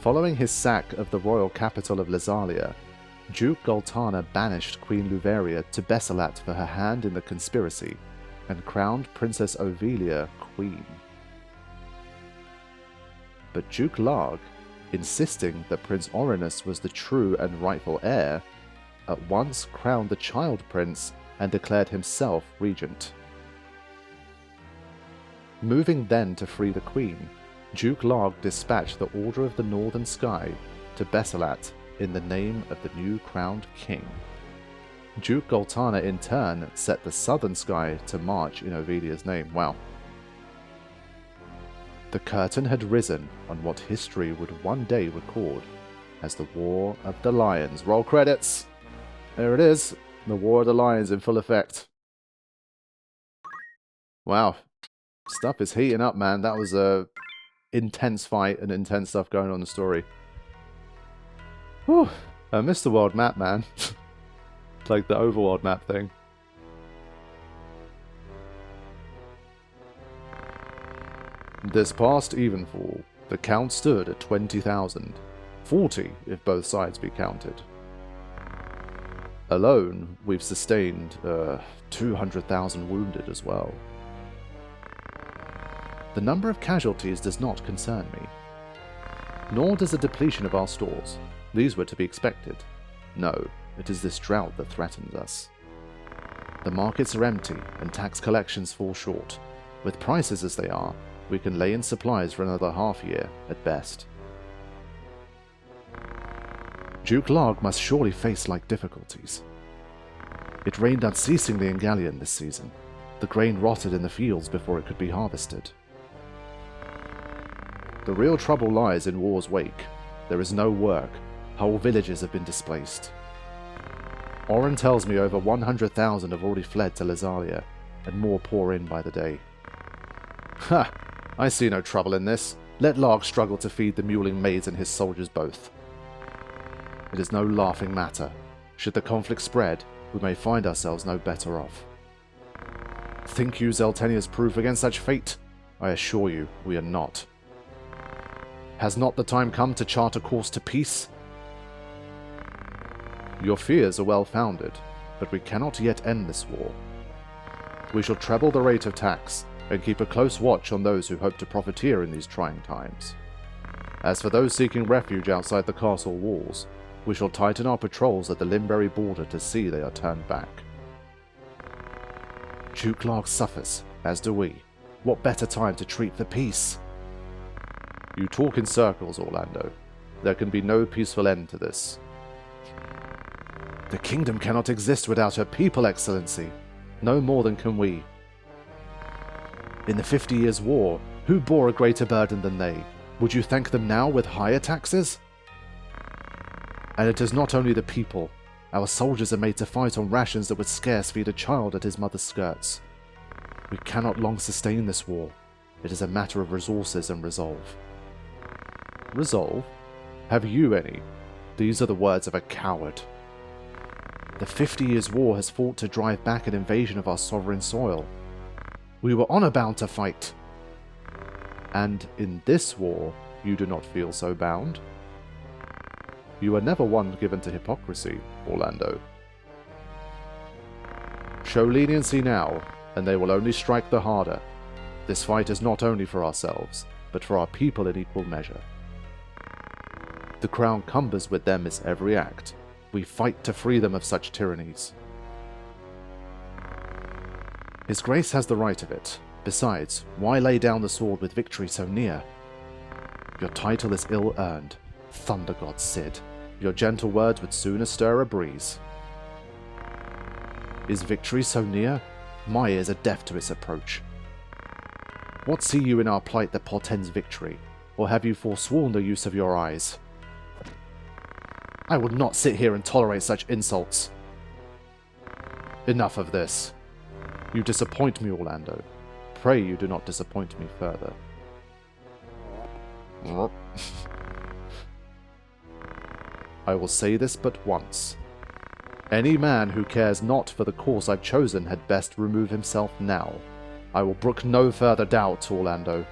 Following his sack of the royal capital of Lazalia, Duke Goltanna banished Queen Luveria to Besselat for her hand in the conspiracy, and crowned Princess Ovelia queen. But Duke Larg, insisting that Prince Orinus was the true and rightful heir, at once crowned the child prince and declared himself regent. Moving then to free the queen, Duke Larg dispatched the Order of the Northern Sky to Besselat in the name of the new crowned king. Duke Goltanna in turn set the Southern Sky to march in Ovelia's name. Wow. The curtain had risen on what history would one day record as the War of the Lions. Roll credits! There it is, the War of the Lions in full effect. Wow. Stuff is heating up, man. That was a intense fight and intense stuff going on in the story. Whew. I missed the world map, man. Like the overworld map thing. This past evenfall, the count stood at 20,000. 40 if both sides be counted. Alone, we've sustained 200,000 wounded as well. The number of casualties does not concern me. Nor does the depletion of our stores. These were to be expected. No, it is this drought that threatens us. The markets are empty and tax collections fall short. With prices as they are, we can lay in supplies for another half year at best. Duke Larg must surely face like difficulties. It rained unceasingly in Gallion this season. The grain rotted in the fields before it could be harvested. The real trouble lies in war's wake. There is no work. Whole villages have been displaced. Oren tells me over 100,000 have already fled to Lazalia, and more pour in by the day. Ha! I see no trouble in this. Let Larg struggle to feed the mewling maids and his soldiers both. It is no laughing matter. Should the conflict spread, we may find ourselves no better off. Think you Zeltenia's proof against such fate? I assure you, we are not. Has not the time come to chart a course to peace? Your fears are well-founded, but we cannot yet end this war. We shall treble the rate of tax, and keep a close watch on those who hope to profiteer in these trying times. As for those seeking refuge outside the castle walls, we shall tighten our patrols at the Limberry border to see they are turned back. Duke Larg suffers, as do we. What better time to treat for peace? You talk in circles, Orlando. There can be no peaceful end to this. The kingdom cannot exist without her people, Excellency. No more than can we. In the 50 Years' War, who bore a greater burden than they? Would you thank them now with higher taxes? And it is not only the people. Our soldiers are made to fight on rations that would scarce feed a child at his mother's skirts. We cannot long sustain this war. It is a matter of resources and resolve. Resolve? Have you any? These are the words of a coward. The 50 Years' War has fought to drive back an invasion of our sovereign soil. We were honor-bound to fight. And in this war, you do not feel so bound? You were never one given to hypocrisy, Orlando. Show leniency now, and they will only strike the harder. This fight is not only for ourselves, but for our people in equal measure. The crown cumbers with them its every act. We fight to free them of such tyrannies. His Grace has the right of it. Besides, why lay down the sword with victory so near? Your title is ill-earned. Thunder God Cid. Your gentle words would sooner stir a breeze. Is victory so near? My ears are deaf to its approach. What see you in our plight that portends victory? Or have you forsworn the use of your eyes? I will not sit here and tolerate such insults. Enough of this. You disappoint me, Orlando. Pray you do not disappoint me further. I will say this but once. Any man who cares not for the course I've chosen had best remove himself now. I will brook no further doubt, Orlando.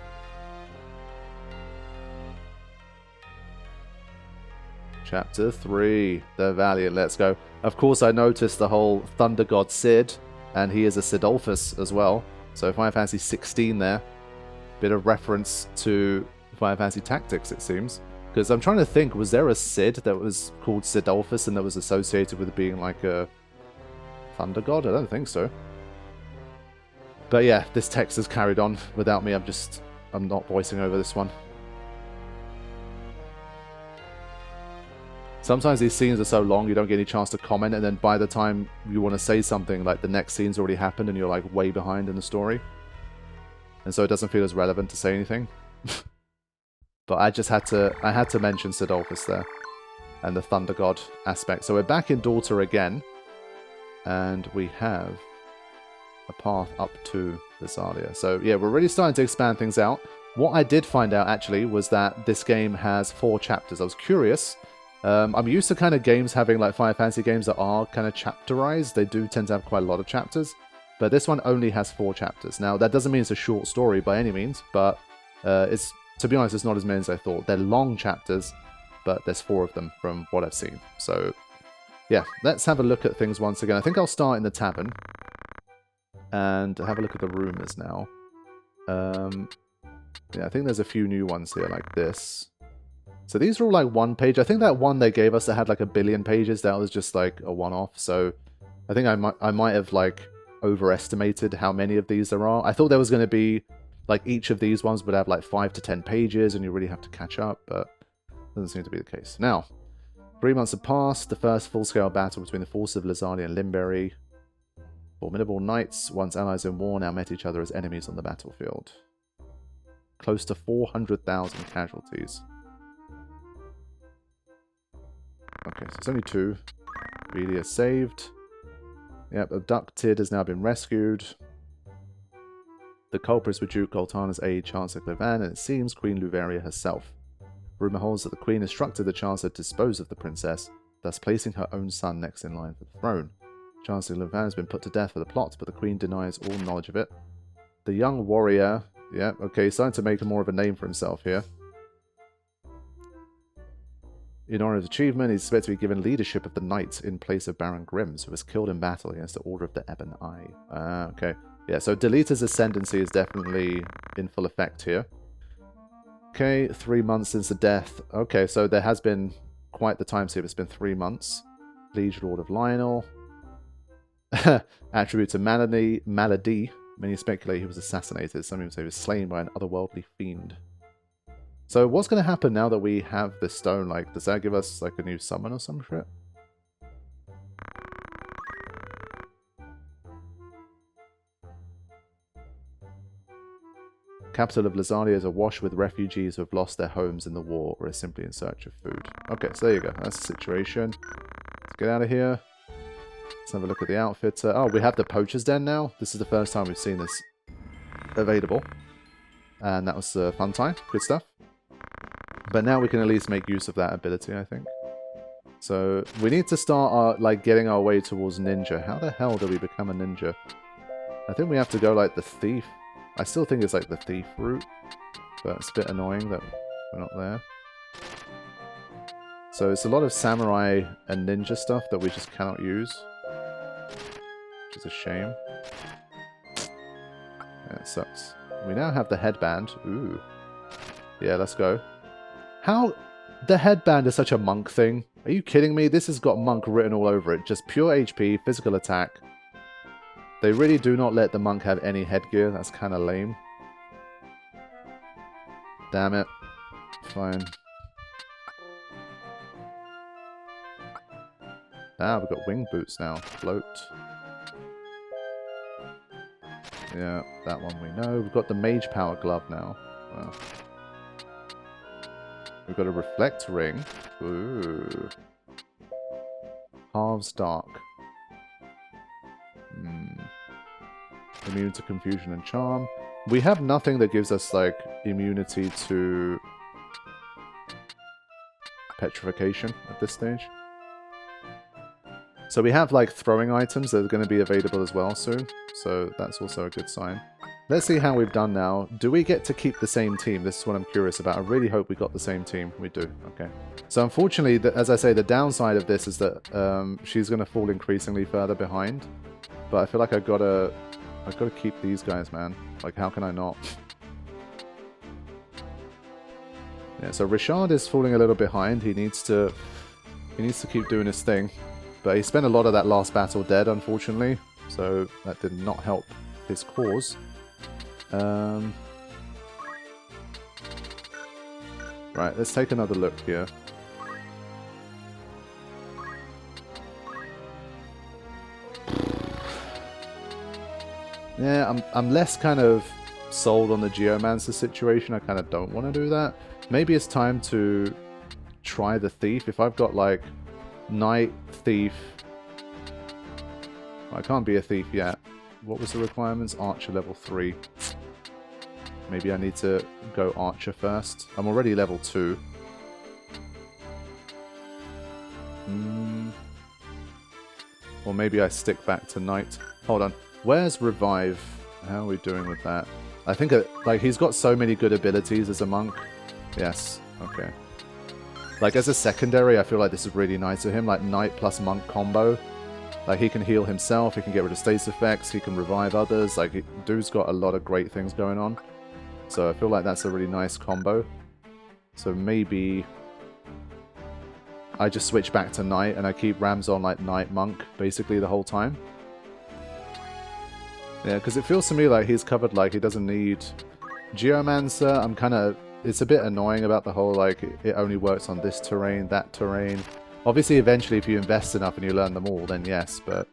Chapter 3, The Valiant. Let's go. Of course, I noticed the whole Thunder God Cid, and he is a Cidolfus as well. So Final Fantasy 16 there. Bit of reference to Final Fantasy Tactics, it seems. Because I'm trying to think, was there a Cid that was called Cidolfus and that was associated with being like a Thunder God? I don't think so. But yeah, this text has carried on without me. I'm not voicing over this one. Sometimes these scenes are so long you don't get any chance to comment, and then by the time you want to say something, like the next scene's already happened and you're like way behind in the story. And so it doesn't feel as relevant to say anything. But I had to mention Cidolfus there. And the Thunder God aspect. So we're back in Dorter again. And we have a path up to Lysalia. So yeah, we're really starting to expand things out. What I did find out actually was that this game has 4 chapters. I was curious. I'm used to kind of games having like Final Fantasy games that are kind of chapterized. They do tend to have quite a lot of chapters. But this one only has 4 chapters. Now, that doesn't mean it's a short story by any means. But it's, to be honest, it's not as many as I thought. They're long chapters, but there's 4 of them from what I've seen. So yeah, let's have a look at things once again. I think I'll start in the tavern. And have a look at the rumors now. Yeah, I think there's a few new ones here like this. So these are all like 1 page. I think that one they gave us that had like 1 billion pages, that was just like a one-off. So I think I might have like overestimated how many of these there are. I thought there was going to be like each of these ones would have like 5 to 10 pages and you really have to catch up, but doesn't seem to be the case. Now, 3 months have passed. The first full-scale battle between the forces of Lysalia and Limberry. Formidable knights, once allies in war, now met each other as enemies on the battlefield. Close to 400,000 casualties. Okay, so it's only 2. Velia saved. Yep, abducted, has now been rescued. The culprits were Duke Goltanna's aide, Chancellor Clevan, and it seems Queen Luveria herself. Rumour holds that the Queen instructed the Chancellor to dispose of the princess, thus placing her own son next in line for the throne. Chancellor Clevan has been put to death for the plot, but the Queen denies all knowledge of it. The young warrior... Yeah, okay, starting to make more of a name for himself here. In honor of his achievement, he's expected to be given leadership of the Knights in place of Baron Grims, who was killed in battle against the Order of the Ebon Eye. Okay. Yeah, so Delita's ascendancy is definitely in full effect here. Okay, 3 months since the death. Okay, so there has been quite the time skip. It's been 3 months. Liege Lord of Lionel. Attribute to Malady. Many speculate he was assassinated. Some even say he was slain by an otherworldly fiend. So what's going to happen now that we have this stone? Like, does that give us like a new summon or some shit? Capital of Lysalia is awash with refugees who have lost their homes in the war or are simply in search of food. Okay, so there you go. That's the situation. Let's get out of here. Let's have a look at the outfit. Oh, we have the Poacher's Den now. This is the first time we've seen this available. And that was a fun time. Good stuff. But now we can at least make use of that ability, I think. So we need to start like getting our way towards ninja. How the hell do we become a ninja? I think we have to go like the thief. I still think it's like the thief route, but it's a bit annoying that we're not there. So it's a lot of samurai and ninja stuff that we just cannot use, which is a shame. Yeah, it sucks. We now have the headband. Ooh. Yeah, let's go. How... The headband is such a monk thing. Are you kidding me? This has got monk written all over it. Just pure HP, physical attack. They really do not let the monk have any headgear. That's kind of lame. Damn it. Fine. Ah, we've got wing boots now. Float. Yeah, that one we know. We've got the mage power glove now. Wow. We've got a reflect ring. Ooh. Halves dark. Immune to confusion and charm. We have nothing that gives us, like, immunity to petrification at this stage. So we have, like, throwing items that are going to be available as well soon. So that's also a good sign. Let's see how we've done now. Do we get to keep the same team? This is what I'm curious about. I really hope we got the same team. We do. Okay. So unfortunately, as I say, the downside of this is that she's going to fall increasingly further behind. But I feel like I've got to keep these guys, man. Like, how can I not? Yeah, so Richard is falling a little behind. He needs to keep doing his thing. But he spent a lot of that last battle dead, unfortunately. So that did not help his cause. Right, let's take another look here. Yeah, I'm less kind of sold on the Geomancer situation. I kind of don't want to do that. Maybe it's time to try the Thief. If I've got like Knight, Thief... I can't be a Thief yet. What was the requirements? Archer level 3. Maybe I need to go Archer first. I'm already level 2. Or maybe I stick back to Knight. Hold on. Where's Revive? How are we doing with that? I think like he's got so many good abilities as a monk. Yes. Okay. Like as a secondary, I feel like this is really nice of him. Like Knight plus Monk combo. Like he can heal himself. He can get rid of status effects. He can revive others. Like dude's got a lot of great things going on. So I feel like that's a really nice combo. So maybe I just switch back to Knight and I keep Rams on like Knight Monk basically the whole time. Yeah, because it feels to me like he's covered, like he doesn't need Geomancer. I'm kind of... It's a bit annoying about the whole, like, it only works on this terrain, that terrain. Obviously, eventually, if you invest enough and you learn them all, then yes, but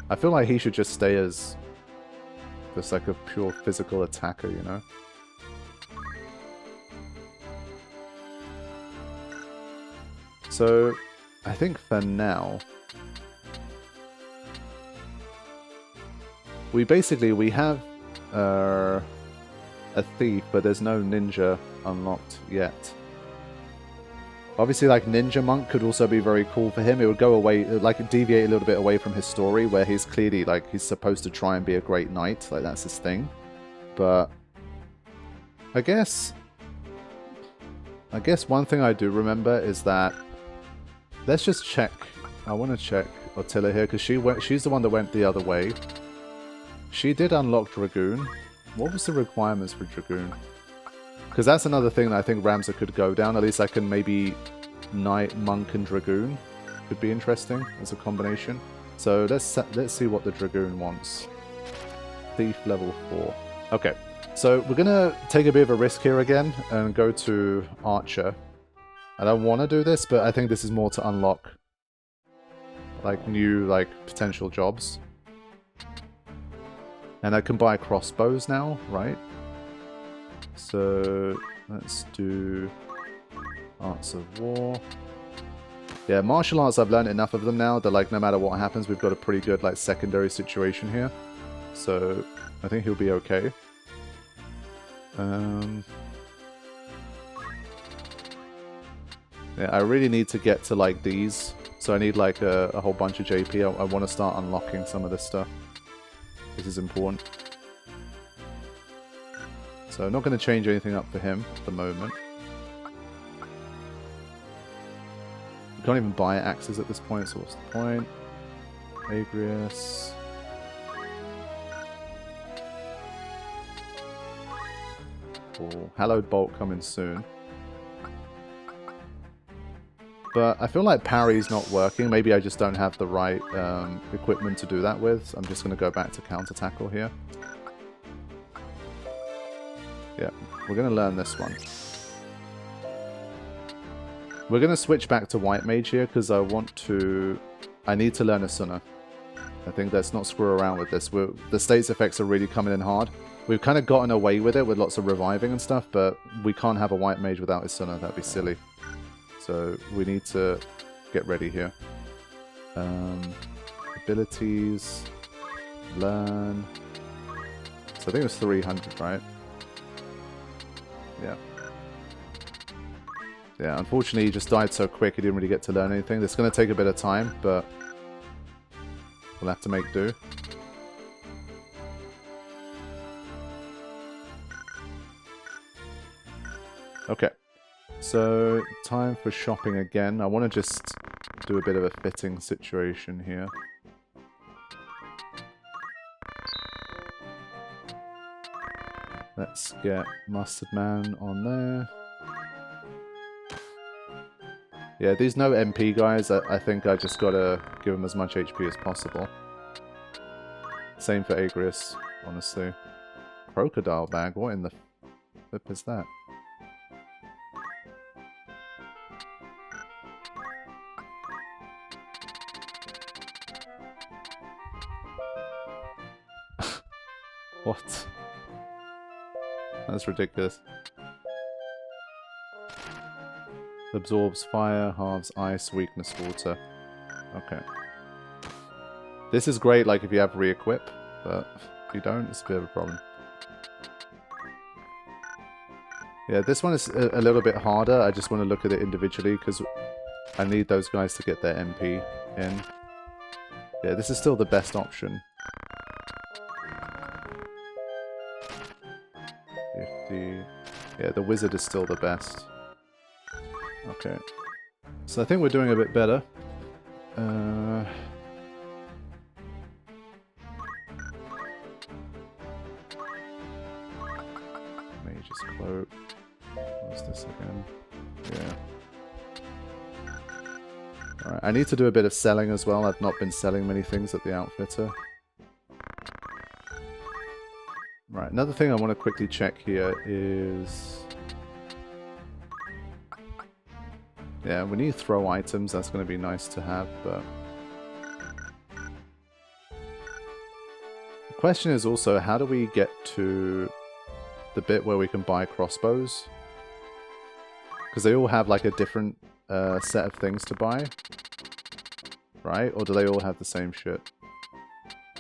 I feel like he should just stay as just like a pure physical attacker, you know? So, I think for now... We have a Thief, but there's no Ninja unlocked yet. Obviously, like, Ninja Monk could also be very cool for him. It would go away, like, deviate a little bit away from his story, where he's clearly, like, he's supposed to try and be a great knight. Like, that's his thing. But I guess one thing I do remember is that... Let's just check. I want to check Attila here, because she's the one that went the other way. She did unlock Dragoon. What was the requirements for Dragoon? Because that's another thing that I think Ramza could go down. At least I can maybe Knight, Monk, and Dragoon. Could be interesting as a combination. So let's see what the Dragoon wants. Thief level 4. Okay, so we're going to take a bit of a risk here again and go to Archer. I don't want to do this, but I think this is more to unlock like new like potential jobs. And I can buy crossbows now, right? So let's do Arts of War. Yeah, martial arts, I've learned enough of them now that like no matter what happens, we've got a pretty good like secondary situation here. So I think he'll be okay. Yeah, I really need to get to like these. So I need like a whole bunch of JP. I want to start unlocking some of this stuff. This is important. So I'm not going to change anything up for him at the moment. We can't even buy axes at this point, so what's the point? Agrius. Cool. Hallowed Bolt coming soon. But I feel like parry's not working. Maybe I just don't have the right equipment to do that with. So I'm just going to go back to counter tackle here. Yeah, we're going to learn this one. We're going to switch back to White Mage here because I need to learn Asuna. I think let's not screw around with this. The status effects are really coming in hard. We've kind of gotten away with it with lots of reviving and stuff, but we can't have a White Mage without Asuna. That'd be silly. So we need to get ready here. Abilities, learn. So I think it was 300, right? Yeah. Yeah, unfortunately he just died so quick he didn't really get to learn anything. It's going to take a bit of time, but we'll have to make do. Okay. So, time for shopping again. I want to just do a bit of a fitting situation here. Let's get Mustard Man on there. Yeah, these no MP guys, I think I just gotta give them as much HP as possible. Same for Agrius, honestly. Crocodile bag? What in the flip is that? What? That's ridiculous. Absorbs fire, halves ice, weakness water. Okay. This is great, like, if you have re-equip, but if you don't, it's a bit of a problem. Yeah, this one is a little bit harder. I just want to look at it individually, because I need those guys to get their MP in. Yeah, this is still the best option. 50... Yeah, the wizard is still the best. Okay. So I think we're doing a bit better. Mage's Cloak. What's this again? Yeah. Alright, I need to do a bit of selling as well. I've not been selling many things at the outfitter. Right, another thing I want to quickly check here is... Yeah, when you throw items, that's going to be nice to have, but... The question is also, how do we get to the bit where we can buy crossbows? Because they all have, like, a different set of things to buy. Right? Or do they all have the same shit?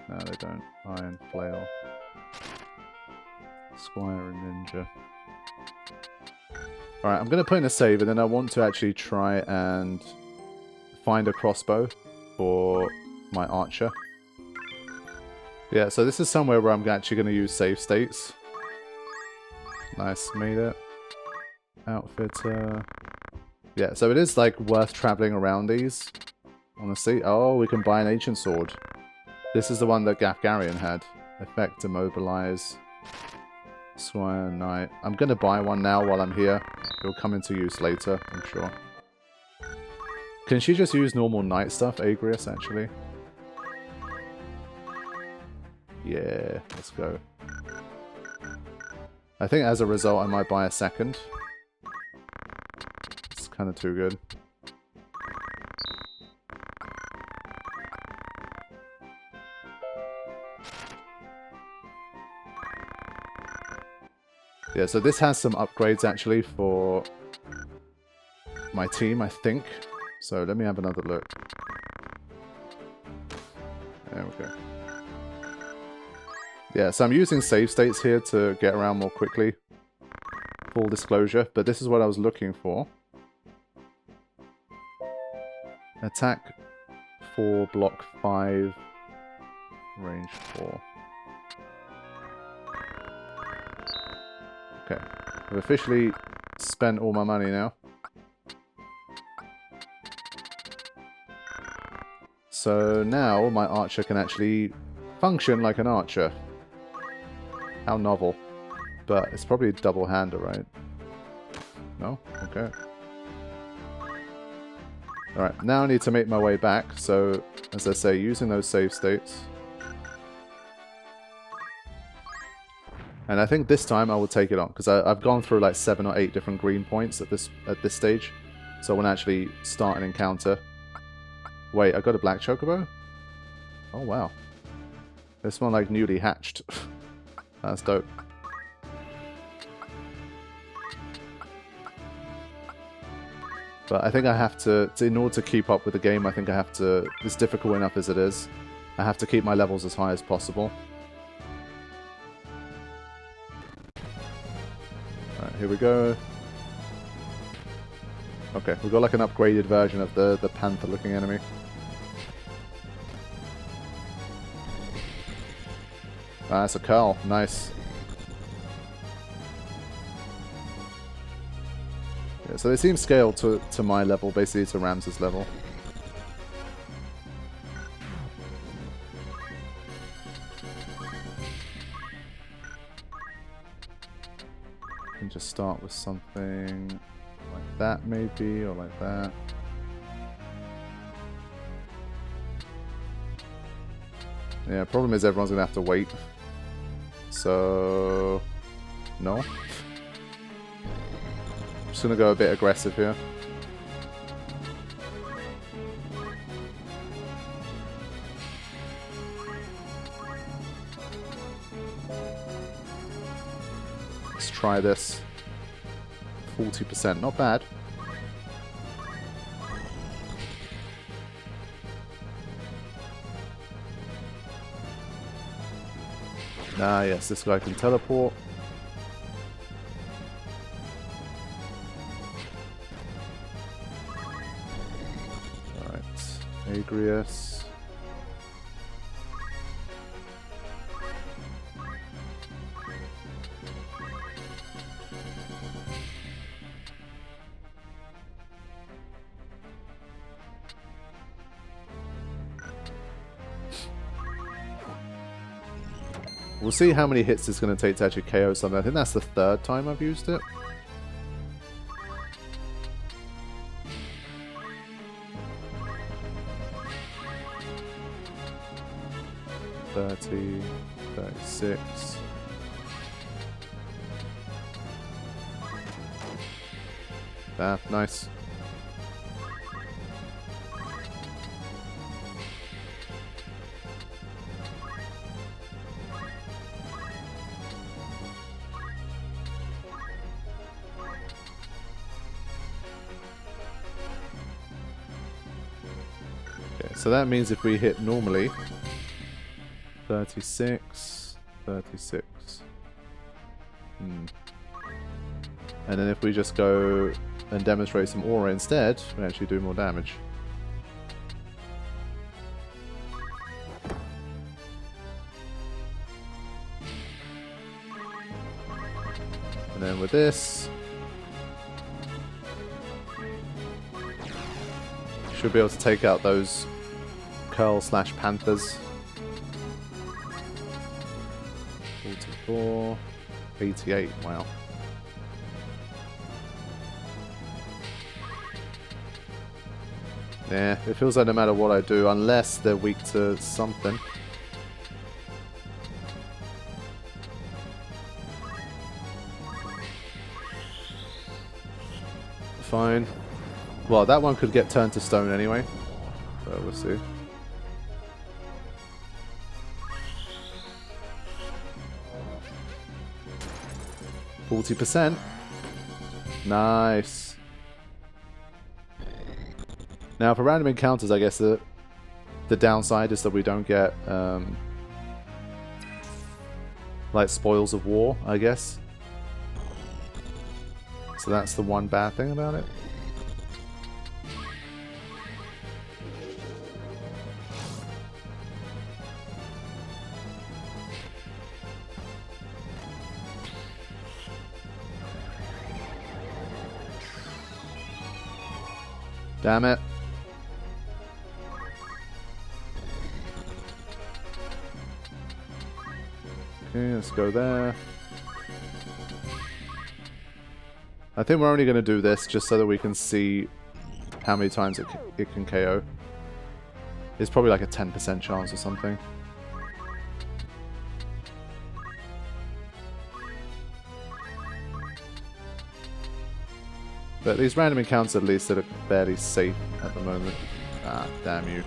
No, they don't. Iron, flail. Squire and ninja. Alright, I'm going to put in a save, and then I want to actually try and find a crossbow for my archer. Yeah, so this is somewhere where I'm actually going to use save states. Nice, made it. Outfitter. Yeah, so it is, like, worth traveling around these, honestly. Oh, we can buy an ancient sword. This is the one that Gafgarian had. Effect, immobilize. Squire, knight. I'm going to buy one now while I'm here. It'll come into use later, I'm sure. Can she just use normal knight stuff, Agrius, actually? Yeah, let's go. I think as a result I might buy a second. It's kind of too good. Yeah, so this has some upgrades actually for my team, I think. So let me have another look. There we go. Yeah, so I'm using save states here to get around more quickly. Full disclosure, but this is what I was looking for. Attack 4, block 5, range 4. Okay, I've officially spent all my money now. So now my archer can actually function like an archer. How novel. But it's probably a double-hander, right? No? Okay. Alright, now I need to make my way back, so, as I say, using those save states. And I think this time I will take it on, because I've gone through like 7 or 8 different green points at this stage. So I want to actually start an encounter. Wait, I got a black chocobo? Oh wow. This one like newly hatched. That's dope. But I think I have to, in order to keep up with the game, I think I have to, it's difficult enough as it is, I have to keep my levels as high as possible. Alright, here we go. Okay, we've got like an upgraded version of the panther-looking enemy. Ah, that's a curl. Nice. Yeah, so they seem scaled to my level, basically to Rams's level. And just start with something like that maybe, or like that. Yeah, problem is everyone's gonna have to wait. So no. Just gonna go a bit aggressive here. Let's try this. 40%, not bad. Ah, yes, this guy can teleport. Alright, Agrius. We'll see how many hits it's going to take to actually KO something. I think that's the 3rd time I've used it. $30, $36. Ah, nice. So that means if we hit normally, 36, 36. And then if we just go and demonstrate some aura instead, we actually do more damage. And then with this, should be able to take out those Curl/Panthers. 44, 88, wow. Yeah, it feels like no matter what I do, unless they're weak to something. Fine. Well, that one could get turned to stone anyway. So we'll see. %. Nice. Now for random encounters, I guess the downside is that we don't get like spoils of war, I guess. So that's the one bad thing about it. Damn it. Okay, let's go there. I think we're only going to do this just so that we can see how many times it can KO. It's probably like a 10% chance or something. But these random encounters at least are fairly safe at the moment. Ah, damn you.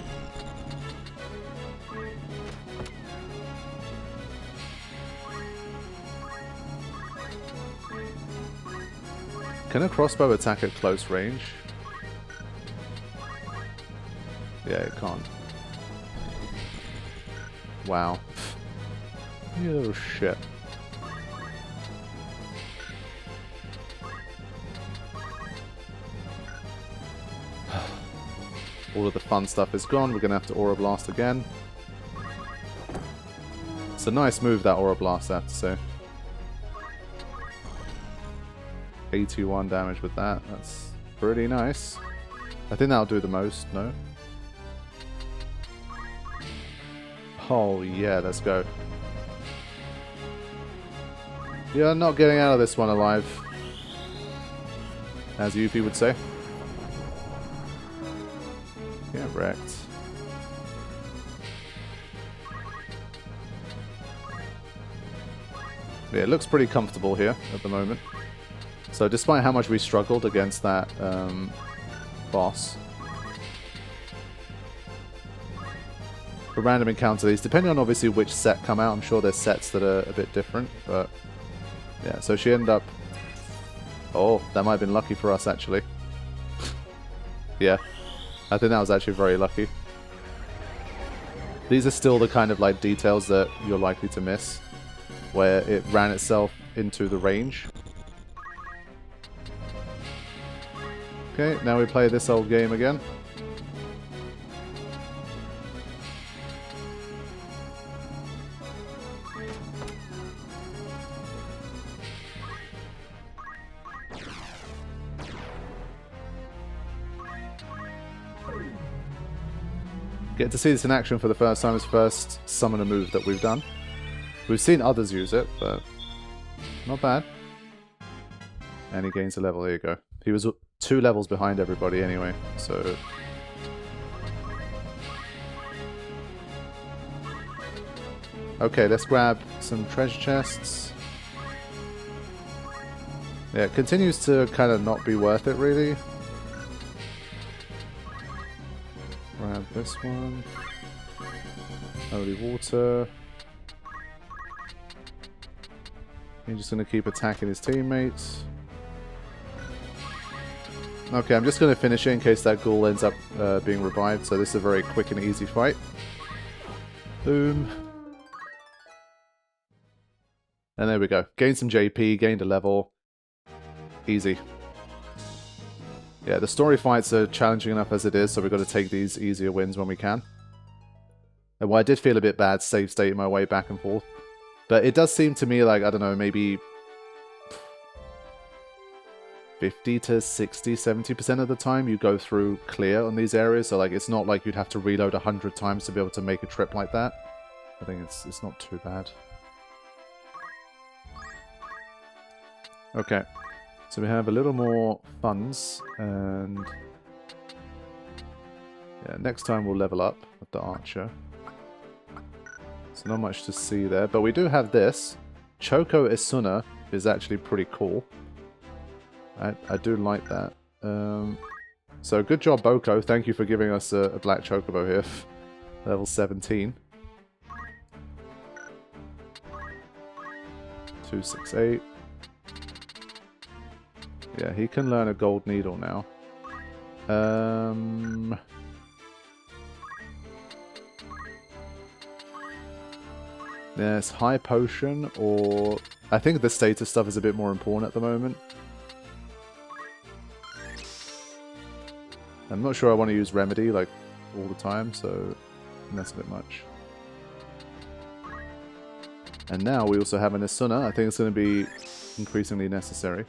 Can a crossbow attack at close range? Yeah, it can't. Wow. Oh shit. All of the fun stuff is gone. We're going to have to Aura Blast again. It's a nice move, that Aura Blast, I have to say. 81 damage with that. That's pretty nice. I think that'll do the most, no? Oh yeah, let's go. You're not getting out of this one alive. As Yuffie would say. Get wrecked. Yeah, it looks pretty comfortable here at the moment. So despite how much we struggled against that boss, for random encounter these, depending on obviously which set come out, I'm sure there's sets that are a bit different, but yeah, so she ended up... Oh, that might have been lucky for us actually. Yeah, I think that was actually very lucky. These are still the kind of like details that you're likely to miss, where it ran itself into the range. Okay, now we play this old game again. Get to see this in action for the first time. It's the first summoner move that we've done. We've seen others use it, but not bad. And he gains a level. There you go. He was 2 levels behind everybody anyway, so... Okay, let's grab some treasure chests. Yeah, it continues to kind of not be worth it, really. Grab this one. Holy water. He's just going to keep attacking his teammates. Okay, I'm just going to finish it in case that ghoul ends up being revived. So this is a very quick and easy fight. Boom. And there we go. Gained some JP, gained a level. Easy. Yeah, the story fights are challenging enough as it is, so we've got to take these easier wins when we can. And while I did feel a bit bad save stating my way back and forth, but it does seem to me like, I don't know, maybe 50 to 60, 70% of the time you go through clear on these areas, so like it's not like you'd have to reload 100 times to be able to make a trip like that. I think it's not too bad. Okay. So we have a little more funds, and yeah, next time we'll level up with the archer. So not much to see there, but we do have this. Choco Isuna is actually pretty cool. I do like that. So good job, Boko. Thank you for giving us a black chocobo here. Level 17. 268. Yeah, he can learn a gold needle now. There's high potion, or... I think the status stuff is a bit more important at the moment. I'm not sure I want to use remedy, like, all the time, so that's a bit much. And now we also have an Isuna. I think it's going to be increasingly necessary.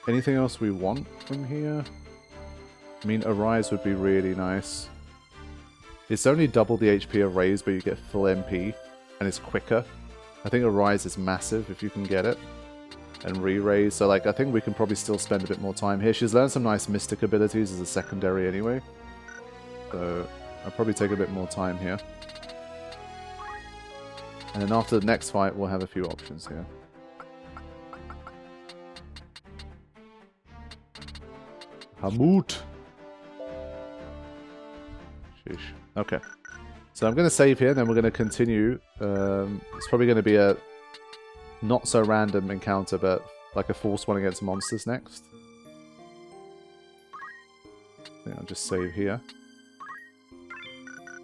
Anything else we want from here? I mean, Arise would be really nice. It's only double the HP of Raise, but you get full MP, and it's quicker. I think Arise is massive if you can get it. And Re-Raise, so like, I think we can probably still spend a bit more time here. She's learned some nice Mystic abilities as a secondary anyway. So, I'll probably take a bit more time here. And then after the next fight, we'll have a few options here. Hamut. Sheesh. Okay. So I'm going to save here, and then we're going to continue. It's probably going to be a not so random encounter, but like a forced one against monsters next. I think I'll just save here.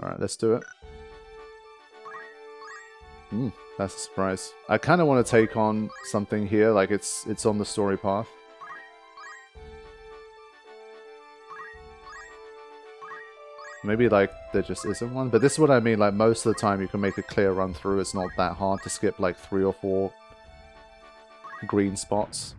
Alright, let's do it. That's a surprise. I kind of want to take on something here, like it's on the story path. Maybe, like, there just isn't one. But this is what I mean, like, most of the time you can make a clear run through. It's not that hard to skip, like, 3 or 4 green spots.